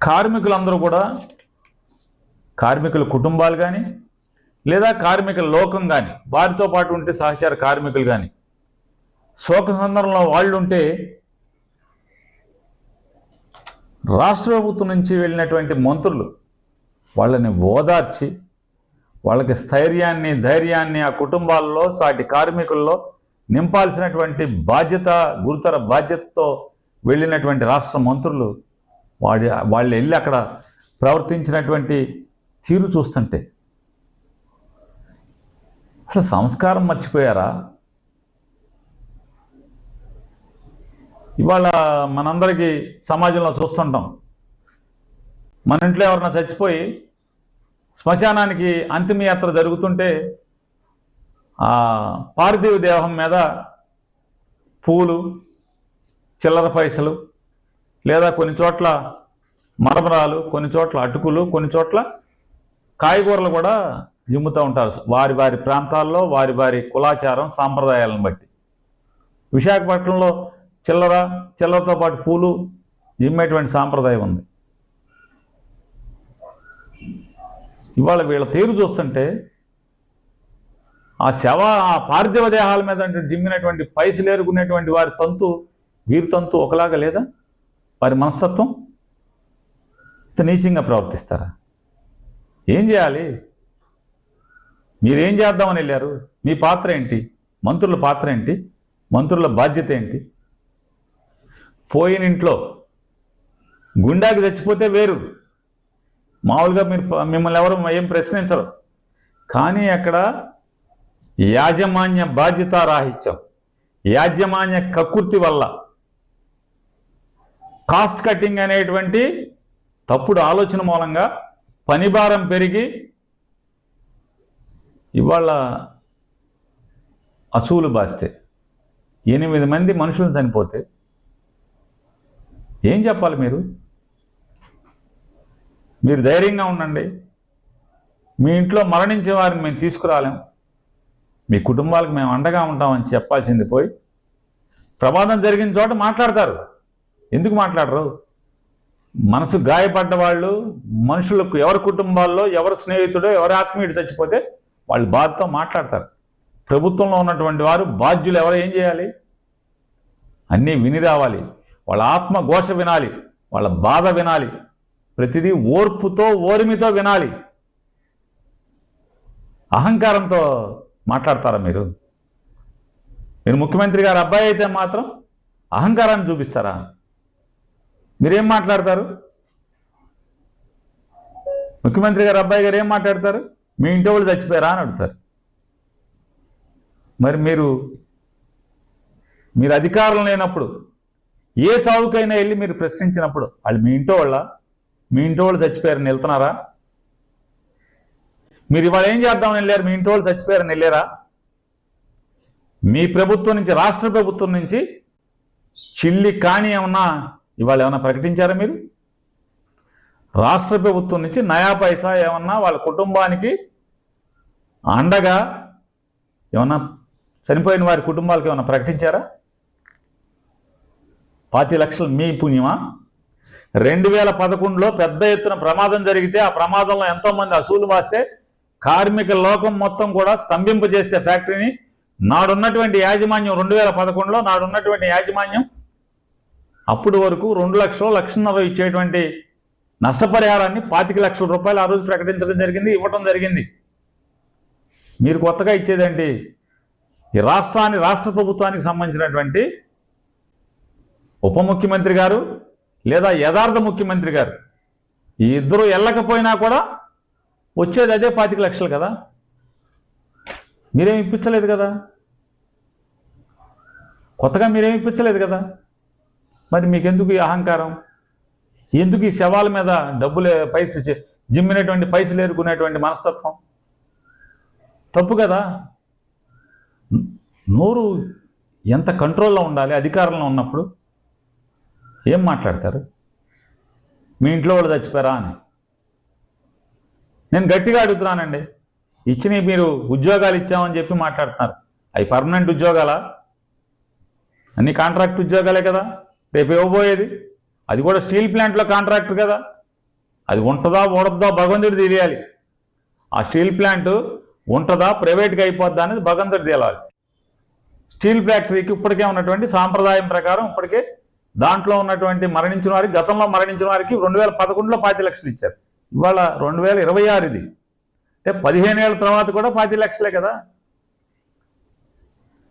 కార్మికులందరూ కూడా కార్మికుల కుటుంబాలు కానీ లేదా కార్మికుల లోకం కానీ వారితో పాటు ఉంటే సహచార కార్మికులు కానీ శోక సందర్భంలో వాళ్ళు ఉంటే రాష్ట్ర ప్రభుత్వం నుంచి వెళ్ళినటువంటి మంత్రులు వాళ్ళని ఓదార్చి వాళ్ళకి స్థైర్యాన్ని ధైర్యాన్ని ఆ కుటుంబాల్లో సాటి కార్మికుల్లో నింపాల్సినటువంటి బాధ్యత గురుతర బాధ్యతతో వెళ్ళినటువంటి రాష్ట్ర మంత్రులు వాళ్ళు వెళ్ళి అక్కడ ప్రవర్తించినటువంటి తీరు చూస్తుంటే అసలు సంస్కారం మర్చిపోయారా? ఇవాళ మనందరికీ సమాజంలో చూస్తుంటాం, మన ఇంట్లో ఎవరన్నా చచ్చిపోయి శ్మశానానికి అంతిమయాత్ర జరుగుతుంటే ఆ పార్థివ దేహం మీద పూలు, చిల్లర పైసలు, లేదా కొన్ని చోట్ల మరమరాలు, కొన్ని చోట్ల అటుకులు, కొన్ని చోట్ల కాయగూరలు కూడా జిమ్ముతూ ఉంటారు వారి వారి ప్రాంతాల్లో వారి వారి కులాచారం సాంప్రదాయాలను బట్టి. విశాఖపట్నంలో చిల్లరతో పాటు పూలు జిమ్మేటువంటి సాంప్రదాయం ఉంది. ఇవాళ వీళ్ళ తీరు చూస్తుంటే ఆ పార్థివ దేహాల మీద జిమ్మినటువంటి పైసలు ఏరుకునేటువంటి వారి తంతు వీరి తంతు ఒకలాగా లేదా? వారి మనస్తత్వం ఇంత నీచంగా ప్రవర్తిస్తారా? ఏం చేయాలి? మీరేం చేద్దామని వెళ్ళారు? మీ పాత్ర ఏంటి? మంత్రుల పాత్ర ఏంటి? మంత్రుల బాధ్యత ఏంటి? పోయిన ఇంట్లో గుండాకి చచ్చిపోతే వేరు, మామూలుగా మిమ్మల్ని ఎవరు ఏం ప్రశ్నించరు. కానీ అక్కడ యాజమాన్య బాధ్యత రాహిత్యం, యాజమాన్య కక్కుర్తి వల్ల కాస్ట్ కటింగ్ అనేటువంటి తప్పుడు ఆలోచన మూలంగా పనిభారం పెరిగి ఇవాళ అసూలు బాస్తే 8 మంది మనుషులు చనిపోతే ఏం చెప్పాలి? మీరు ధైర్యంగా ఉండండి, మీ ఇంట్లో మరణించే వారిని మేము తీసుకురాలేం, మీ కుటుంబాలకు మేము అండగా ఉంటామని చెప్పాల్సింది పోయి ప్రమాదం జరిగిన చోట మాట్లాడతారు. ఎందుకు మాట్లాడరు? మనసు గాయపడ్డ వాళ్ళు, మనుషులకు ఎవరి కుటుంబాల్లో ఎవరి స్నేహితుడో ఎవరి ఆత్మీయుడు చచ్చిపోతే వాళ్ళు బాధతో మాట్లాడతారు. ప్రభుత్వంలో ఉన్నటువంటి వారు బాధ్యులు ఎవరు ఏం చేయాలి? అన్నీ విని రావాలి, వాళ్ళ ఆత్మఘోష వినాలి, వాళ్ళ బాధ వినాలి, ప్రతిదీ ఓర్పుతో ఓర్మితో వినాలి. అహంకారంతో మాట్లాడతారా మీరు? ముఖ్యమంత్రి గారి అబ్బాయి అయితే మాత్రం అహంకారాన్ని చూపిస్తారా? మీరేం మాట్లాడతారు? ముఖ్యమంత్రి గారి అబ్బాయి గారు ఏం మాట్లాడతారు? మీ ఇంటి వాళ్ళు చచ్చిపోయారా అని అడుగుతారు. మరి మీరు అధికారం లేనప్పుడు ఏ చావుకైనా వెళ్ళి మీరు ప్రశ్నించినప్పుడు వాళ్ళు మీ ఇంటి వాళ్ళు చచ్చిపోయారని వెళ్తున్నారా? మీరు ఇవాళ ఏం చేద్దామని వెళ్ళారు? మీ ఇంటి వాళ్ళు చచ్చిపోయారని వెళ్ళారా? మీ ప్రభుత్వం నుంచి, రాష్ట్ర ప్రభుత్వం నుంచి చిల్లి కాని ఇవాళ ఏమన్నా ప్రకటించారా మీరు? రాష్ట్ర ప్రభుత్వం నుంచి నయా పైసా ఏమన్నా వాళ్ళ కుటుంబానికి అండగా ఏమన్నా చనిపోయిన వారి కుటుంబాలకు ఏమన్నా ప్రకటించారా? 25 లక్షలు మీ పుణ్యమా? 2011లో పెద్ద ఎత్తున ప్రమాదం జరిగితే ఆ ప్రమాదంలో ఎంతోమంది అసూలు వాస్తే కార్మిక లోకం మొత్తం కూడా స్తంభింపజేస్తే ఫ్యాక్టరీని నాడున్నటువంటి యాజమాన్యం 2011లో నాడున్నటువంటి యాజమాన్యం అప్పుడు వరకు 2 లక్షలు 1.5 లక్షలు ఇచ్చేటువంటి నష్టపరిహారాన్ని 25 లక్షల రూపాయలు ఆ రోజు ప్రకటించడం జరిగింది, ఇవ్వటం జరిగింది. మీరు కొత్తగా ఇచ్చేదేంటి? ఈ రాష్ట్ర ప్రభుత్వానికి సంబంధించినటువంటి ఉప ముఖ్యమంత్రి గారు లేదా యథార్థ ముఖ్యమంత్రి గారు ఈ ఇద్దరు వెళ్ళకపోయినా కూడా వచ్చేది అదే 25 లక్షలు కదా. మీరేమి ఇప్పించలేదు కదా, కొత్తగా మీరేమి ఇప్పించలేదు కదా. మరి మీకెందుకు ఈ అహంకారం? ఎందుకు ఈ శవాల మీద డబ్బులు జిమ్మినటువంటి పైసలు ఏరుకునేటువంటి మనస్తత్వం? తప్పు కదా. నోరు ఎంత కంట్రోల్లో ఉండాలి అధికారంలో ఉన్నప్పుడు? ఏం మాట్లాడతారు? మీ ఇంట్లో వాళ్ళు చచ్చిపోయారా అని. నేను గట్టిగా అడుగుతున్నానండి, మీరు ఉద్యోగాలు ఇచ్చామని చెప్పి మాట్లాడుతున్నారు. అవి పర్మనెంట్ ఉద్యోగాలా? అన్ని కాంట్రాక్ట్ ఉద్యోగాలే కదా రేపు ఇవ్వబోయేది. అది కూడా స్టీల్ ప్లాంట్లో కాంట్రాక్టర్ కదా. అది ఉంటుందా ఊడద్దా భగవంతుడు తెలియాలి. ఆ స్టీల్ ప్లాంట్ ఉంటుందా ప్రైవేట్గా అయిపోద్దా అనేది భగవంతుడు తేలాలి. స్టీల్ ఫ్యాక్టరీకి ఇప్పటికే ఉన్నటువంటి సాంప్రదాయం ప్రకారం ఇప్పటికే దాంట్లో ఉన్నటువంటి మరణించిన వారికి, గతంలో మరణించిన వారికి 2011లో 5 లక్షలు ఇచ్చారు. ఇవాళ 2026 ఇది, అంటే 15 ఏళ్ళ తర్వాత కూడా 5 లక్షలే కదా.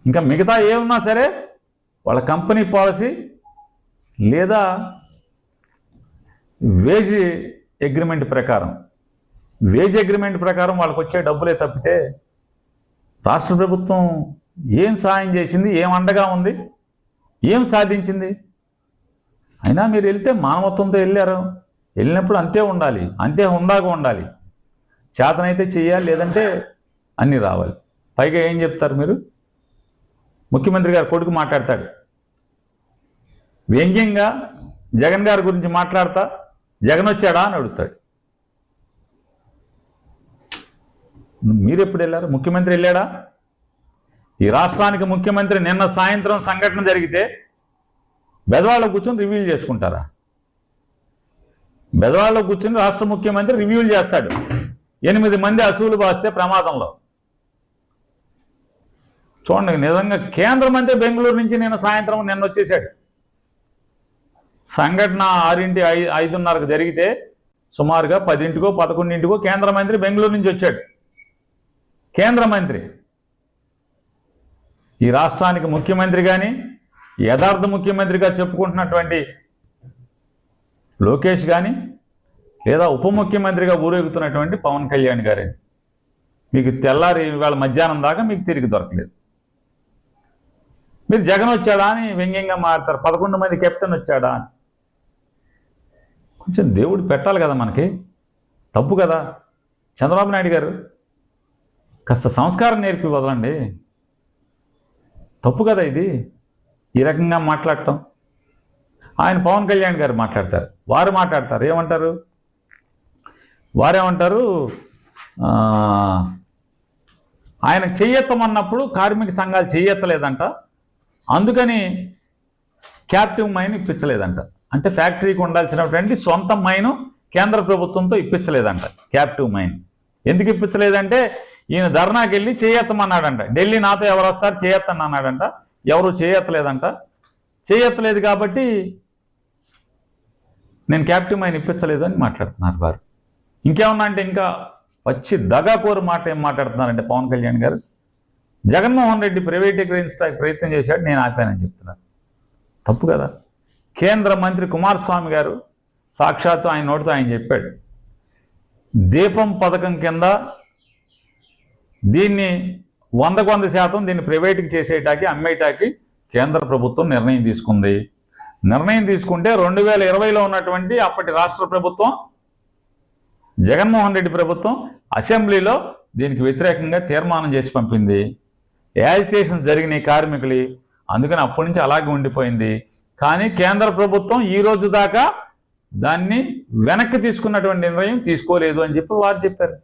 ఇంకా మిగతా ఏమున్నా సరే వాళ్ళ కంపెనీ పాలసీ లేదా వేజ్ అగ్రిమెంట్ ప్రకారం వాళ్ళకు వచ్చే డబ్బులే తప్పితే రాష్ట్ర ప్రభుత్వం ఏం సాయం చేసింది, ఏం అండగా ఉంది, ఏం సాధించింది? అయినా మీరు వెళ్తే మానవత్వంతో వెళ్ళారు. వెళ్ళినప్పుడు అంతే ఉండాలి, అంతే హుందాగా ఉండాలి. చేతనైతే చెయ్యాలి, లేదంటే అన్నీ రావాలి. పైగా ఏం చెప్తారు మీరు? ముఖ్యమంత్రి గారు కొడుకు మాట్లాడతాడు వ్యంగ్యంగా, జగన్ గారి గురించి మాట్లాడతా జగన్ వచ్చాడా అని అడుగుతాడు. మీరు ఎప్పుడు వెళ్ళారు? ముఖ్యమంత్రి వెళ్ళాడా? ఈ రాష్ట్రానికి ముఖ్యమంత్రి నిన్న సాయంత్రం సంఘటన జరిగితే బెదవాళ్ళలో కూర్చొని రివ్యూలు చేసుకుంటారా? బెదవాళ్ళలో కూర్చొని రాష్ట్ర ముఖ్యమంత్రి రివ్యూలు చేస్తాడు. 8 మంది అసూలు బాస్తే ప్రమాదంలో. చూడండి, నిజంగా కేంద్ర మంత్రి బెంగళూరు నుంచి నిన్న వచ్చేసాడు. సంఘటన 6:05 జరిగితే సుమారుగా 10కో 11కో కేంద్ర మంత్రి బెంగళూరు నుంచి వచ్చాడు. కేంద్ర మంత్రి ఈ రాష్ట్రానికి ముఖ్యమంత్రి కానీ, యథార్థ ముఖ్యమంత్రిగా చెప్పుకుంటున్నటువంటి లోకేష్ కానీ, లేదా ఉప ముఖ్యమంత్రిగా ఊరేగుతున్నటువంటి పవన్ కళ్యాణ్ గారే. మీకు తెల్లారి ఇవాళ మధ్యాహ్నం దాకా మీకు తిరిగి దొరకలేదు. మీరు జగన్ వచ్చాడా అని వ్యంగ్యంగా మారుతారు. 11 మంది కెప్టెన్ వచ్చాడా అని. కొంచెం దేవుడు పెట్టాలి కదా మనకి, తప్పు కదా. చంద్రబాబు నాయుడు గారు కాస్త సంస్కారం నేర్పి వదలండి. తప్పు కదా ఇది, ఈ రకంగా మాట్లాడటం. ఆయన పవన్ కళ్యాణ్ గారు మాట్లాడతారు, వారు మాట్లాడతారు, వారేమంటారు, ఆయనకు చెయ్యెత్తమన్నప్పుడు కార్మిక సంఘాలు చెయ్యెత్తలేదంట, అందుకని క్యాప్టివ్ మైన్ ఇప్పించలేదంట. అంటే ఫ్యాక్టరీకి ఉండాల్సినటువంటి సొంత మైను కేంద్ర ప్రభుత్వంతో ఇప్పించలేదంట. క్యాప్టివ్ మైన్ ఎందుకు ఇప్పించలేదంటే ఈయన ధర్నాకి వెళ్ళి చేయెత్తమన్నాడంట. ఢిల్లీ నాతో ఎవరు వస్తారు చేయెత్తని అన్నాడంట. ఎవరు చేయెత్తలేదంట. చేయెత్తలేదు కాబట్టి నేను క్యాప్టివ్ మైన్ ఇప్పించలేదు అని మాట్లాడుతున్నారు వారు. ఇంకేమన్నా అంటే ఇంకా వచ్చి దగాకోరు మాట ఏం మాట్లాడుతున్నారంటే పవన్ కళ్యాణ్ గారు, జగన్మోహన్ రెడ్డి ప్రైవేటీకరించడానికి ప్రయత్నం చేశాడు, నేను ఆపానని చెప్తున్నాను. తప్పు కదా. కేంద్ర మంత్రి కుమారస్వామి గారు సాక్షాత్తు ఆయన నోటితో ఆయన చెప్పాడు, దీపం పథకం కింద దీన్ని 100% దీన్ని ప్రైవేట్కి చేసేటాకి అమ్మేటాకి కేంద్ర ప్రభుత్వం నిర్ణయం తీసుకుంది. నిర్ణయం తీసుకుంటే 2020లో ఉన్నటువంటి అప్పటి రాష్ట్ర ప్రభుత్వం, జగన్మోహన్ రెడ్డి ప్రభుత్వం అసెంబ్లీలో దీనికి వ్యతిరేకంగా తీర్మానం చేసి పంపింది. యాజిటేషన్ జరిగినాయి కార్మికులు, అందుకని అప్పటి నుంచి అలాగే ఉండిపోయింది. కానీ కేంద్ర ప్రభుత్వం ఈ రోజు దాకా దాన్ని వెనక్కి తీసుకున్నటువంటి నిర్ణయం తీసుకోలేదు అని చెప్పి వారు చెప్పారు.